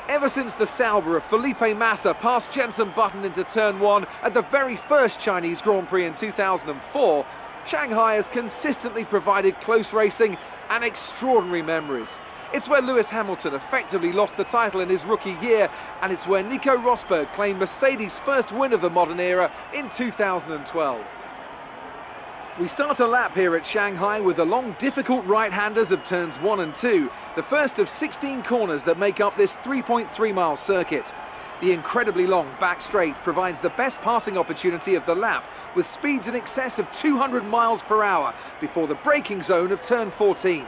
Ever since the Sauber of Felipe Massa passed Jenson Button into turn 1 at the very first Chinese Grand Prix in 2004, Shanghai has consistently provided close racing and extraordinary memories. It's where Lewis Hamilton effectively lost the title in his rookie year, and it's where Nico Rosberg claimed Mercedes' first win of the modern era in 2012. We start a lap here at Shanghai with the long, difficult right-handers of turns 1 and 2, the first of 16 corners that make up this 3.3-mile circuit. The incredibly long back straight provides the best passing opportunity of the lap, with speeds in excess of 200 miles per hour before the braking zone of turn 14.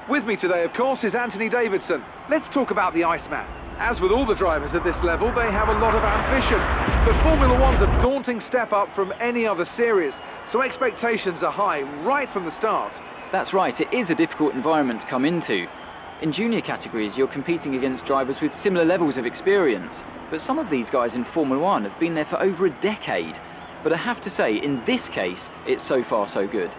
With me today, of course, is Anthony Davidson. Let's talk about the Iceman. As with all the drivers at this level, they have a lot of ambition. But Formula One's a daunting step up from any other series, so expectations are high right from the start. That's right, it is a difficult environment to come into. In junior categories, you're competing against drivers with similar levels of experience. But some of these guys in Formula One have been there for over a decade. But I have to say, in this case, it's so far so good.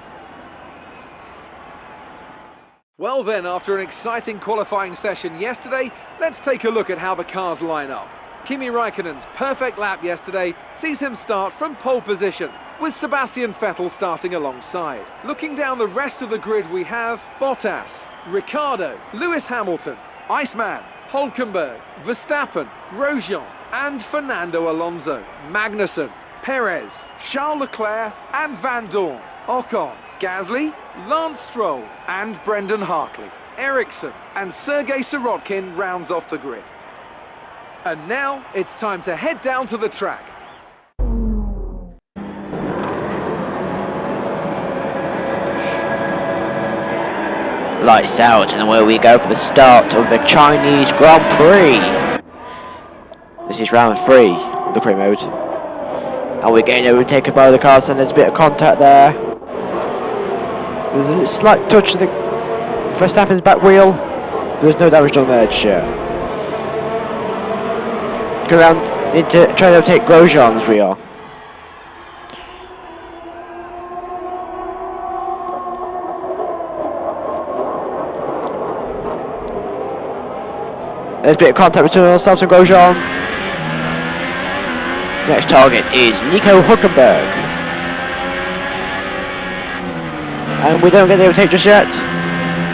Well then, after an exciting qualifying session yesterday, let's take a look at how the cars line up. Kimi Raikkonen's perfect lap yesterday sees him start from pole position, with Sebastian Vettel starting alongside. Looking down the rest of the grid, we have Bottas, Ricciardo, Lewis Hamilton, Iceman, Hülkenberg, Verstappen, Grosjean and Fernando Alonso, Magnussen, Perez, Charles Leclerc and Van Dorn, Ocon, Gasly, Lance Stroll and Brendan Hartley. Ericsson and Sergei Sirotkin rounds off the grid. And now it's time to head down to the track. Lights out, and away we go for the start of the Chinese Grand Prix. This is round 3 of the pre-mode. And we're getting overtaken by the cars, and there's a bit of contact there. There's a slight touch to the Verstappen's back wheel. There's no damage on the edge. Go around into trying to overtake Grosjean's rear. There's a bit of contact between ourselves and Grosjean. Next target is Nico Hülkenberg. And we don't get the overtake just yet.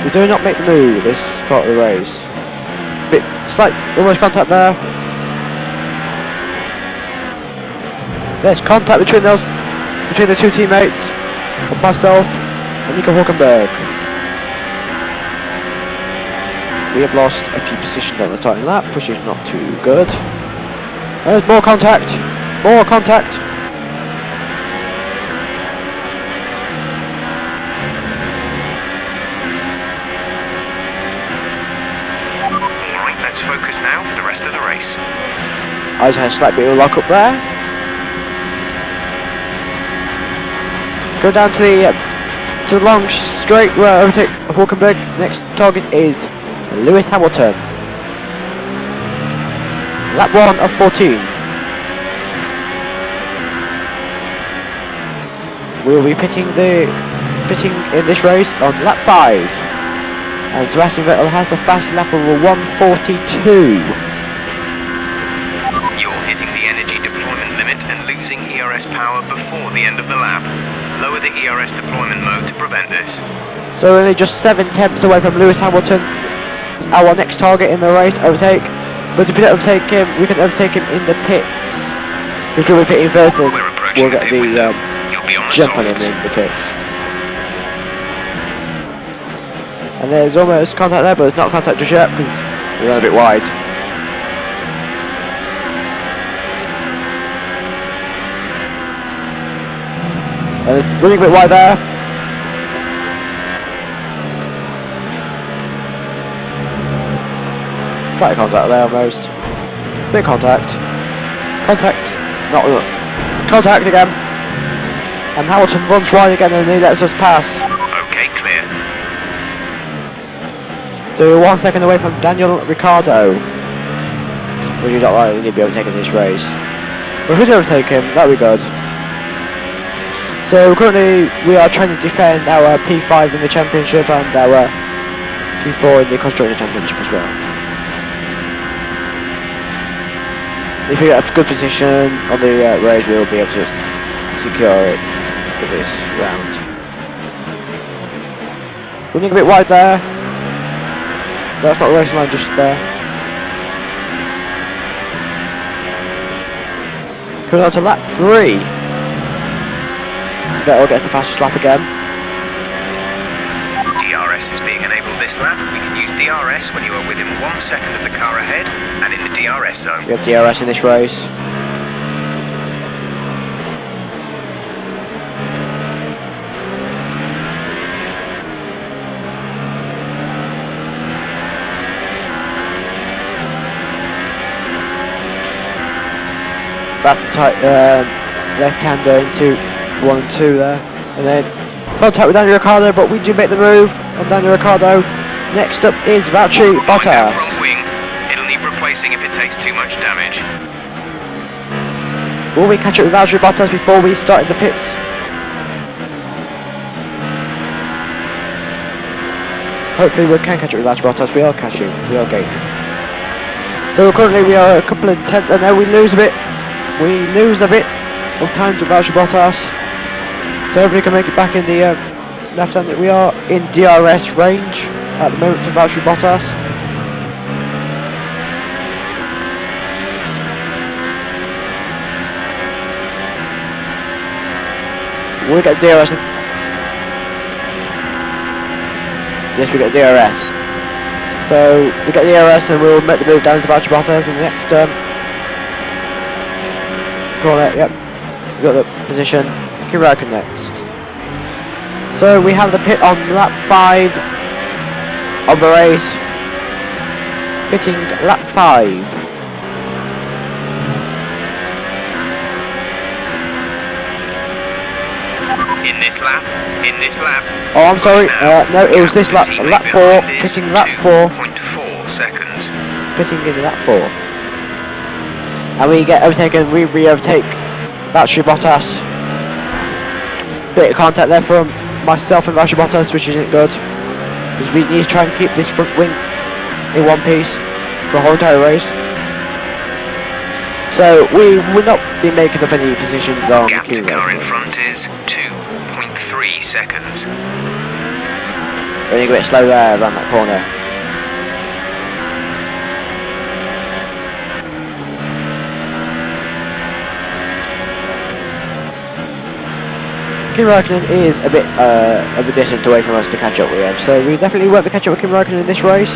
We do not make the move this part of the race. Bit slight almost contact there. There's contact between the two teammates of myself and Nico Hülkenberg. We have lost a few positions on the starting lap, which is not too good. There's more contact! More contact! Alright, let's focus now for the rest of the race. I just had a slight bit of lock up there. Go down to the long straight where I overtake Hülkenberg. Next target is Lewis Hamilton. Lap 1 of 14. We'll be pitting in this race on lap 5. And Sebastian Vettel has the fast lap of a 1:42. You're hitting the energy deployment limit and losing ERS power before the end of the lap. Lower the ERS deployment mode to prevent this. So only just 7 tenths away from Lewis Hamilton. Our next target in the race, overtake. But if we don't overtake him, we can overtake him in the pits. If we're pitting first, we'll get the jump on him in the pits. And there's almost contact there, but it's not contact just yet because we're going a bit wide. And it's running a bit wide there. Slight contact there almost. Bit contact. Contact. Not contact again. And Hamilton runs wide again and he lets us pass. Okay, clear. So we're 1 second away from Daniel Ricciardo. Which is not likely to be overtaken in this race. But if we do overtake him, that'll be good. So currently we are trying to defend our P5 in the championship and our before in the Constructor Championship as well. If we get a good position on the race, we will be able to secure it for this round. Running a bit wide there. That's not the race line just there. Coming on to lap 3. Vettel gets the fastest lap again. DRS is being enabled this lap. We can use DRS when you are within 1 second of the car ahead and in the DRS zone. We have DRS in this race. Back left-hander into 1 and 2 there, and then contact with Daniel Ricciardo, but we do make the move on Daniel Ricciardo. Next up is Valtteri Bottas. Front wing. It'll need replacing if it takes too much damage. Will we catch up with Valtteri Bottas before we start in the pits? Hopefully we can catch up with Valtteri Bottas. We are catching. We are gaining. So currently we are a couple of tenths, and now we lose a bit. We lose a bit of time to Valtteri Bottas. So hopefully we can make it back in the left hand. We are in DRS range at the moment for Valtteri Bottas. We get DRS. Yes, we get DRS. So we get DRS and we'll make the move down to Valtteri Bottas in the next corner. Yep, we got the position. Kimi Räikkönen next. So we have the pit on lap 5 of the race. Pitting lap 5. In this lap. Oh, I'm sorry. No, it was this lap. Lap 4. Pitting lap 4. 2.4 seconds. Pitting in lap 4. And we get overtaken. We re-overtake Valtteri Bottas. Bit of contact there from myself and Valtteri Bottas, which isn't good. Because we need to try and keep this front wing in one piece for the whole entire race. So we will not be making up any positions on Gap the to car in front is 2.3 seconds. Running a bit slow there around that corner. Kimi Räikkönen is a bit of a distance away from us to catch up with him, so we definitely won't be catching up with Kimi Räikkönen in this race.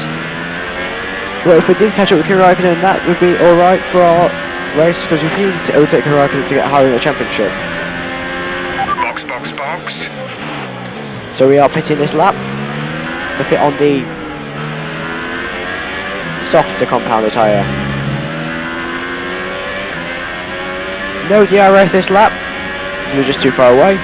But if we did catch up with Kimi Räikkönen, that would be alright for our race, because we need to overtake Kimi Räikkönen to get higher in the championship. Box, box, box. So we are pitting this lap. We fit on the softer compounded tyre. No DRS this lap. We're just too far away.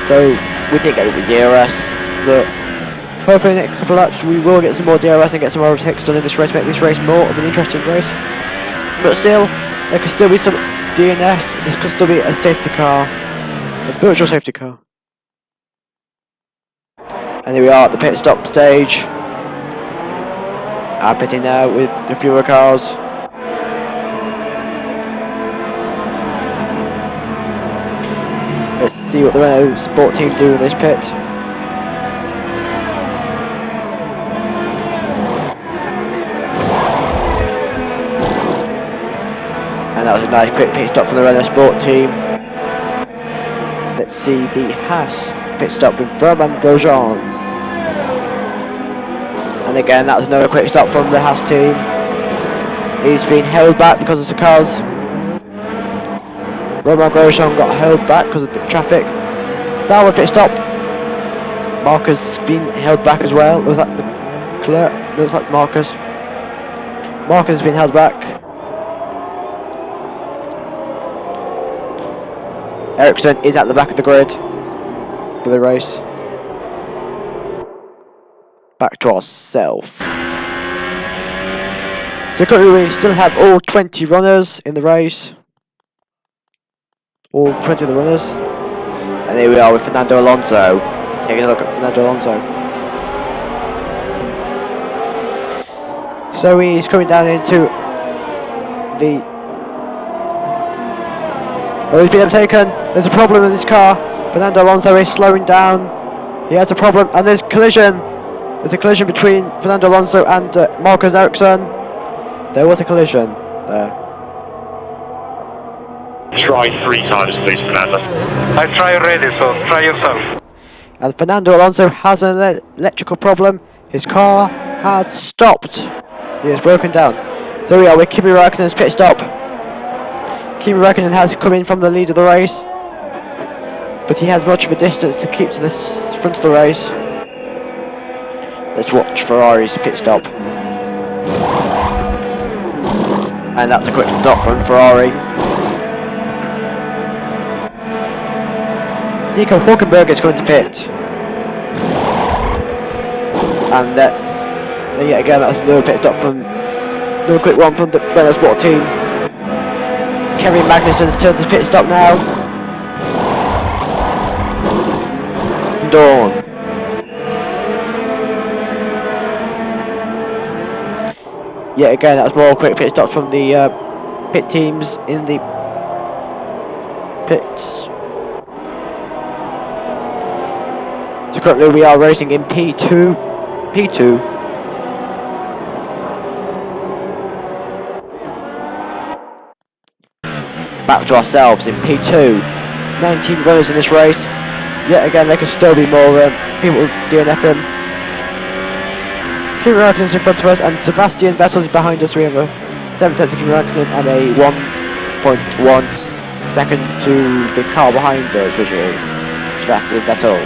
So we did get it with DRS, but hopefully in the next couple of laps we will get some more DRS and get some more overtakes done in this race, make this race more of an interesting race. But still, there could still be some DNS, this could still be a safety car, a virtual safety car. And here we are at the pit stop stage. I'm pitting now with the fewer cars. Let's see what the Renault Sport team do in this pit. And that was a nice quick pit stop from the Renault Sport team. Let's see the Haas pit stop with Romain Grosjean. And again, that was another quick stop from the Haas team. He's been held back because of the cars. Romain Grosjean got held back because of the traffic. Now a pit stop. Marcus been held back as well. Looks like looks like Marcus. Marcus has been held back. Ericsson is at the back of the grid for the race. Back to ourselves. So currently we still have all 20 runners in the race. all 20 of the runners. And here we are with Fernando Alonso. Taking a look at Fernando Alonso. So he's coming down into the... Oh, he's been overtaken. There's a problem in this car. Fernando Alonso is slowing down. He has a problem, and there's collision. There's a collision between Fernando Alonso and Marcus Ericsson. There was a collision there. Try 3 times, please, Fernando. I try already, so try yourself. And Fernando Alonso has an electrical problem. His car has stopped. He has broken down. There we are with Kimi Räikkönen's pit stop. Kimi Räikkönen has come in from the lead of the race, but he has much of a distance to keep to the front of the race. Let's watch Ferrari's pit stop. And that's a quick stop from Ferrari. Nico Hülkenberg is going to pit. And yet again, that's another pit stop from another quick one from the Renault Sport team. Kevin Magnussen's turned to pit stop now. Dawn. Yet again, that's more quick pit stops from the pit teams in the pits. So currently we are racing in P2. Back to ourselves in P2. 19 runners in this race. Yet again, there can still be more people DNFing. Kimi Räikkönen's in front of us, and Sebastian Vettel is behind us. We have a 7 seconds to Kimi Räikkönen and a 1.1 second to the car behind us, which is Sebastian Vettel.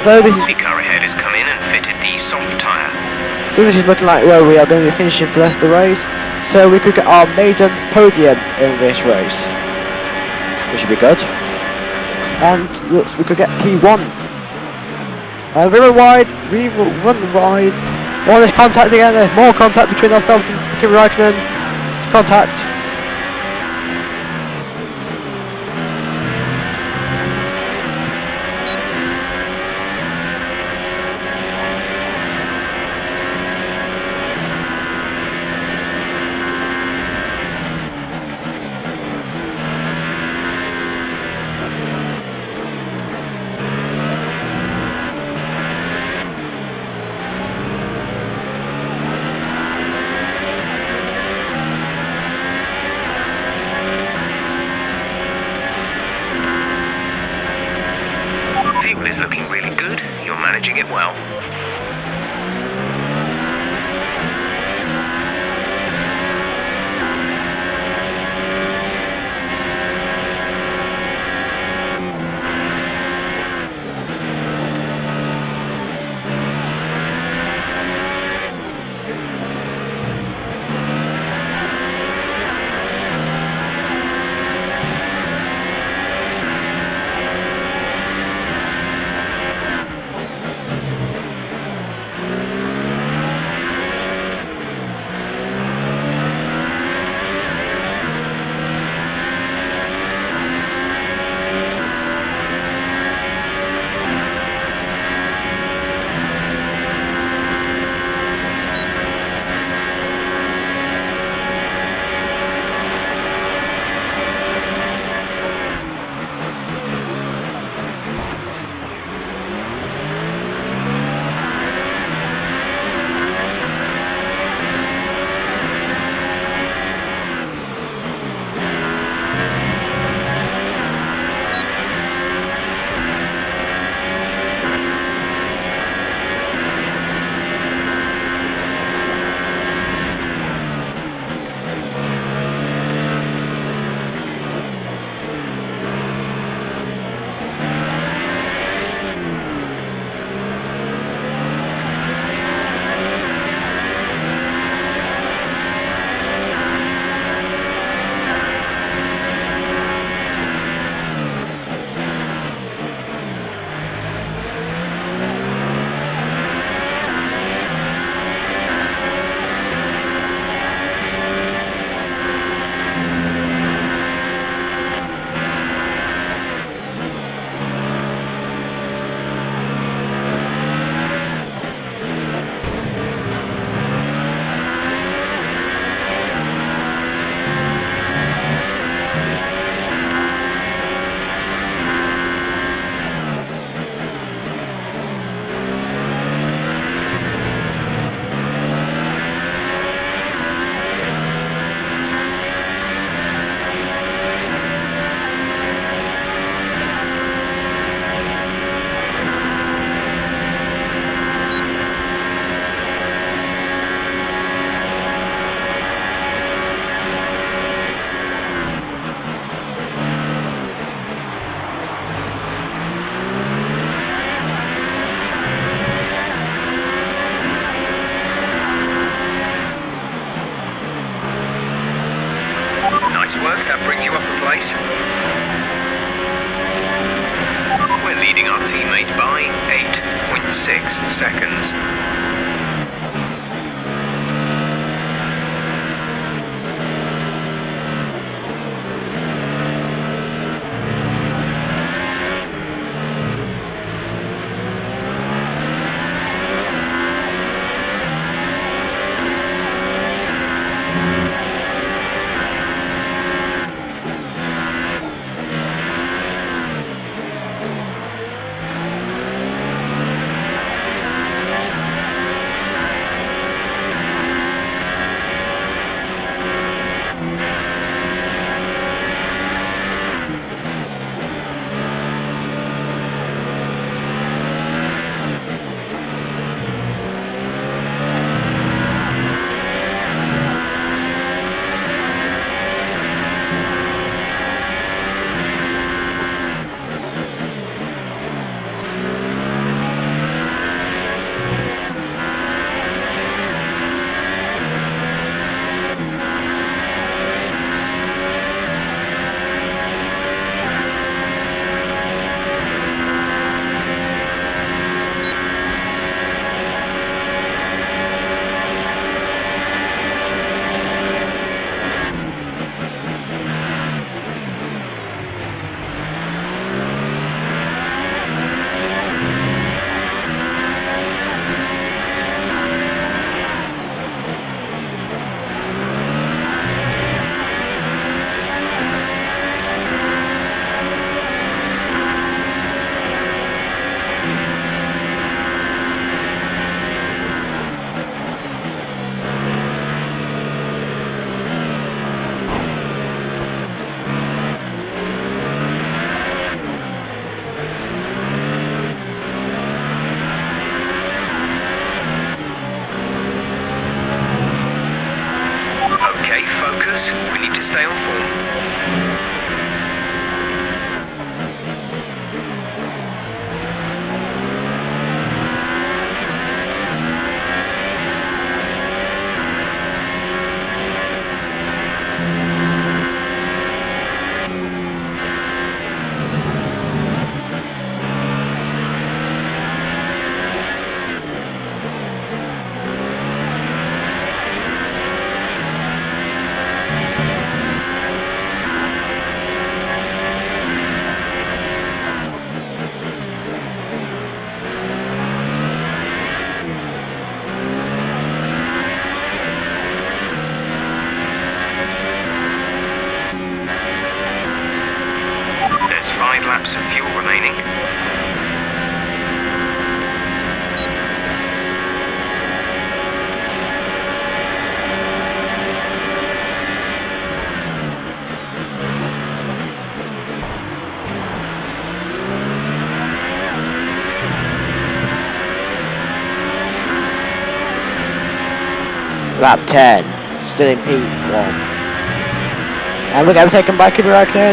So this is... The car ahead has come in and fitted the soft tyre. So this is looking like where we are going to be finishing for the rest of the race. So we could get our maiden podium in this race, which should be good. And we could get P1. We run wide. Oh, there's contact again. There's more contact between ourselves and Kimi Räikkönen. Contact. Fuel is looking really good. You're managing it well. Nice work, that brings you up a place. We're leading our teammate by 8.6 seconds. Lap 10, still in P1. And we're going to be taken by Kimi Raikkonen.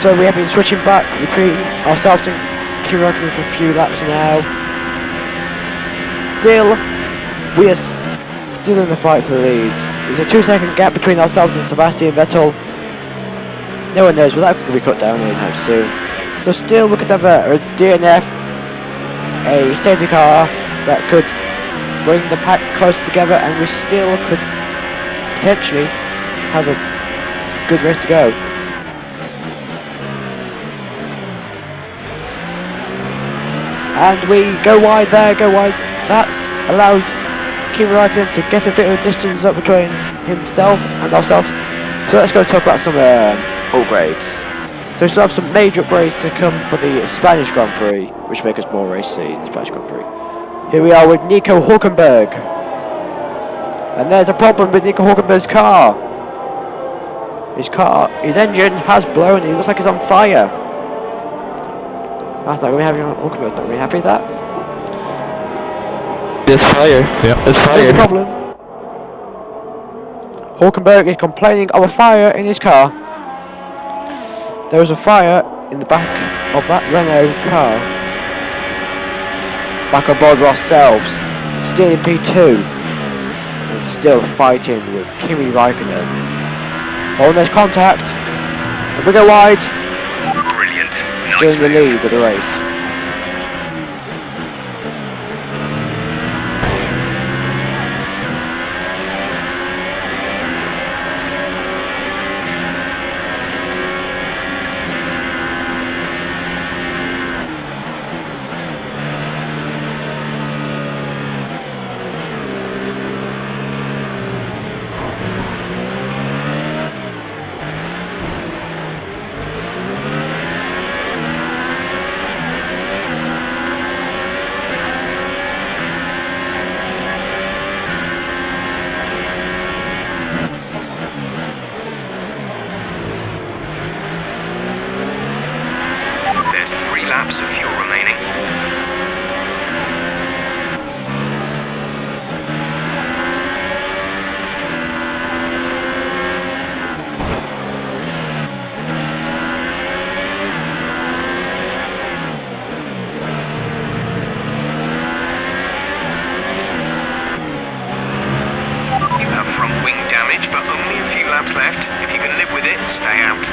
So we have been switching back between ourselves and Kimi Raikkonen for a few laps now. Still, we are still in the fight for the lead. There's a 2-second gap between ourselves and Sebastian Vettel. No one knows, but that's going to be cut down anytime soon. So still we could have a DNF, a safety car that could bring the pack close together, and we still could potentially have a good race to go. And we go wide there, go wide. That allows Kimi Raikkonen to get a bit of a distance up between himself and ourselves. So let's go talk about some upgrades. So we still have some major upgrades to come for the Spanish Grand Prix, which make us more racy in the Spanish Grand Prix. Here we are with Nico Hülkenberg. And there's a problem with Nico Hülkenberg's car. His engine has blown, he looks like he's on fire. That's not going to be happy. Hülkenberg's not going to be happy with that. There's fire. Yep. There's fire. There's a problem. Hülkenberg is complaining of a fire in his car. There was a fire in the back of that Renault car. Back on board with ourselves, still in P2, and still fighting with Kimi Raikkonen. Oh, and there's contact. And we go wide. Brilliant. Nice Doing the move. lead of the race. There's 3 laps of fuel remaining. You have front wing damage, but only a few laps left. If you can live with it, stay out.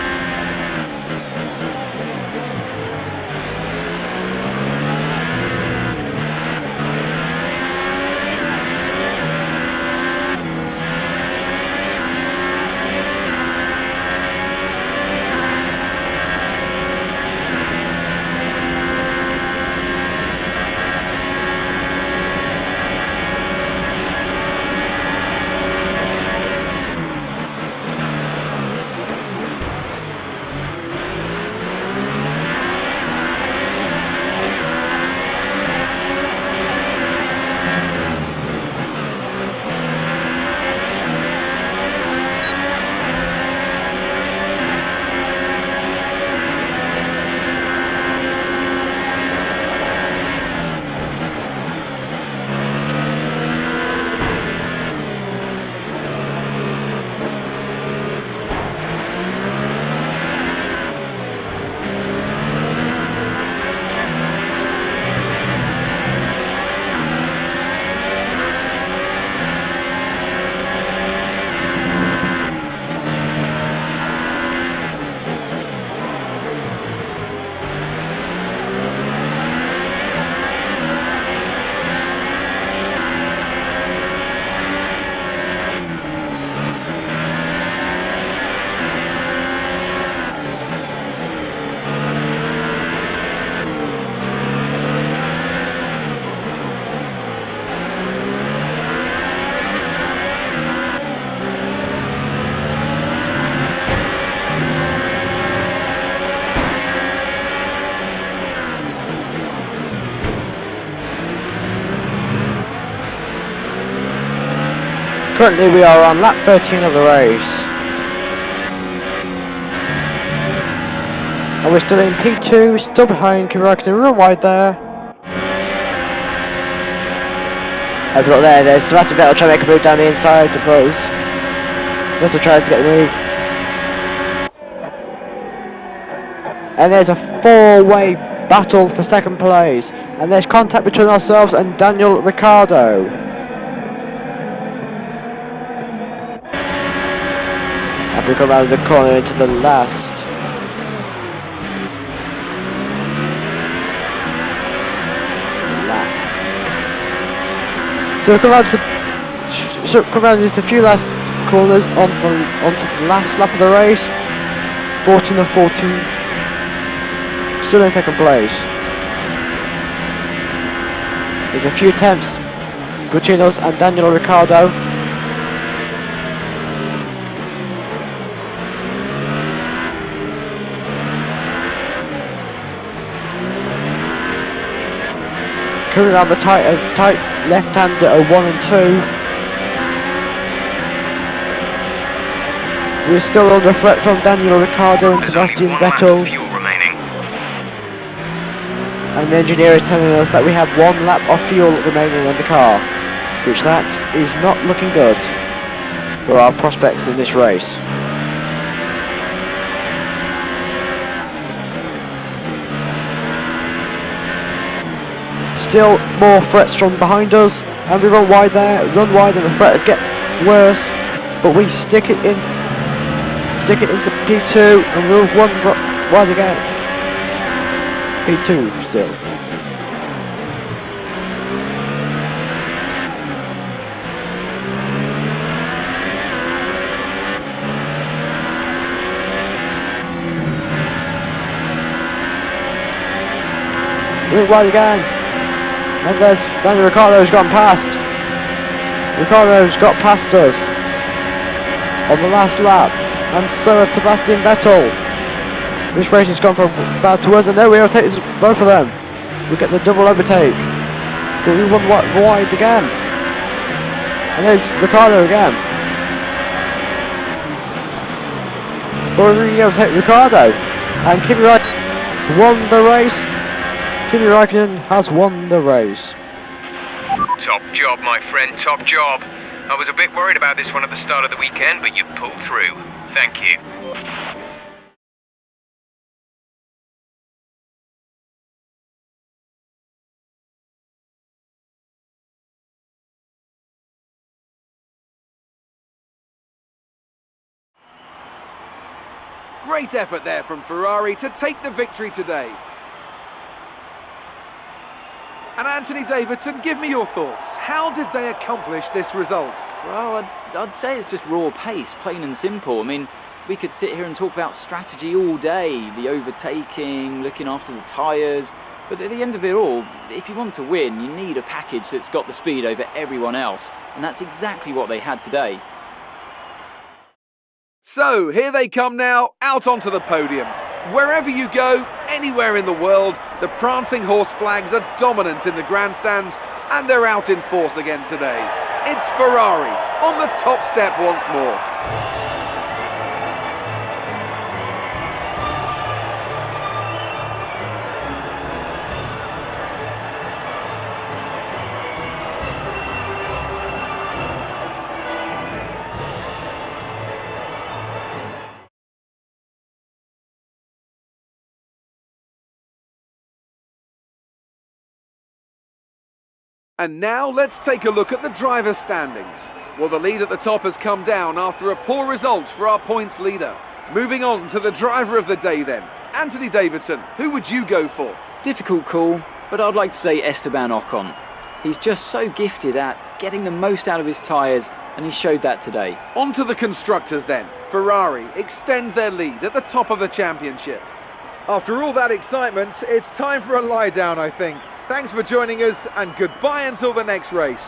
Currently we are on lap 13 of the race. And we're still in P2, still behind Kirakin, real wide there. As we got there's Sebastian Vettel trying to make a move down the inside to Buzz. Vettel tries to get the move. And there's a 4-way battle for second place. And there's contact between ourselves and Daniel Ricciardo. As we come around the corner into the last. So we'll come around just a few last corners onto the last lap of the race. 14 and 14. Still in second place. There's a few attempts between us and Daniel Ricciardo. Coming around the tight left-hander at 1 and 2. We're still under threat from Daniel Ricciardo and Sebastian Vettel. And the engineer is telling us that we have 1 lap of fuel remaining on the car, which that is not looking good for our prospects in this race. Still more threats from behind us, and we run wide there, and the threats get worse, but we stick it in stick it into P2 and move one wide again. P2 still. Move wide again. And then Ricardo's gone past. Ricardo's got past us on the last lap. And so has Sebastian Vettel. This race has gone from bad to worse, and there we overtake both of them. We get the double overtake. So we won wide again. And there's Ricardo again. Or we overtake Ricardo. And Kimi Raikkonen won the race. Kimi Raikkonen has won the race. Top job, my friend, top job. I was a bit worried about this one at the start of the weekend, but you pulled through. Thank you. Great effort there from Ferrari to take the victory today. And Anthony Davidson, give me your thoughts. How did they accomplish this result? Well, I'd say it's just raw pace, plain and simple. I mean, we could sit here and talk about strategy all day, the overtaking, looking after the tyres, but at the end of it all, if you want to win, you need a package that's got the speed over everyone else, and that's exactly what they had today. So, here they come now, out onto the podium. Wherever you go, anywhere in the world, the prancing horse flags are dominant in the grandstands, and they're out in force again today. It's Ferrari on the top step once more. And now let's take a look at the driver's standings. Well, the lead at the top has come down after a poor result for our points leader. Moving on to the driver of the day then. Anthony Davidson, who would you go for? Difficult call, but I'd like to say Esteban Ocon. He's just so gifted at getting the most out of his tyres, and he showed that today. On to the constructors then. Ferrari extends their lead at the top of the championship. After all that excitement, it's time for a lie down, I think. Thanks for joining us, and goodbye until the next race.